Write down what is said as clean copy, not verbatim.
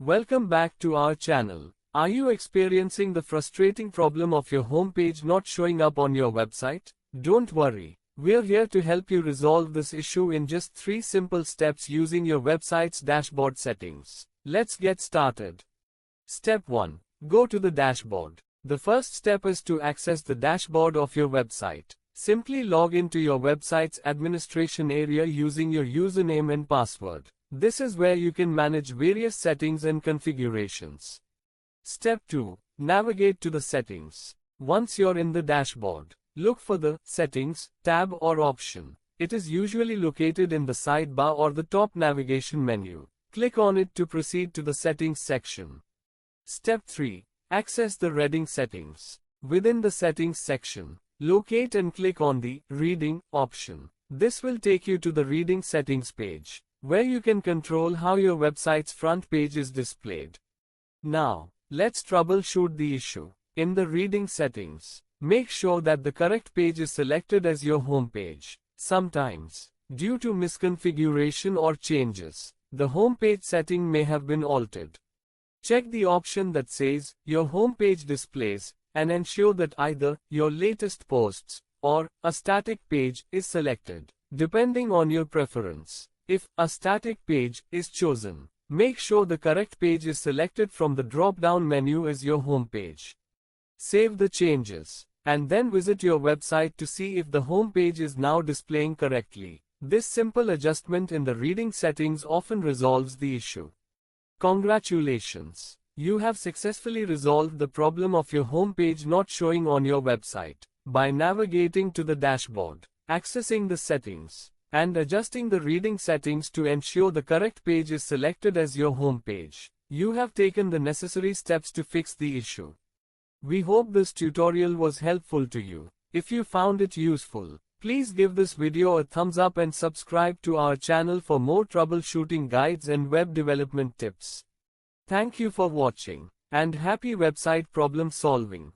Welcome back to our channel. Are you experiencing the frustrating problem of your homepage not showing up on your website? Don't worry. We're here to help you resolve this issue in just 3 simple steps using your website's dashboard settings. Let's get started. Step 1. Go to the dashboard. The first step is to access the dashboard of your website. Simply log into your website's administration area using your username and password. This is where you can manage various settings and configurations. Step 2. Navigate to the settings. Once you're in the dashboard, look for the Settings tab or option. It is usually located in the sidebar or the top navigation menu. Click on it to proceed to the Settings section. Step 3. Access the reading settings. Within the Settings section, locate and click on the Reading option. This will take you to the Reading settings page, where you can control how your website's front page is displayed. Now, let's troubleshoot the issue. In the Reading settings, make sure that the correct page is selected as your home page. Sometimes, due to misconfiguration or changes, the home page setting may have been altered. Check the option that says Your home page displays and ensure that either your latest posts or a static page is selected, depending on your preference. If a static page is chosen, make sure the correct page is selected from the drop-down menu as your home page. Save the changes, and then visit your website to see if the home page is now displaying correctly. This simple adjustment in the reading settings often resolves the issue. Congratulations! You have successfully resolved the problem of your home page not showing on your website. By navigating to the dashboard, accessing the settings, and adjusting the reading settings to ensure the correct page is selected as your home page, you have taken the necessary steps to fix the issue. We hope this tutorial was helpful to you. If you found it useful, please give this video a thumbs up and subscribe to our channel for more troubleshooting guides and web development tips. Thank you for watching, and happy website problem solving.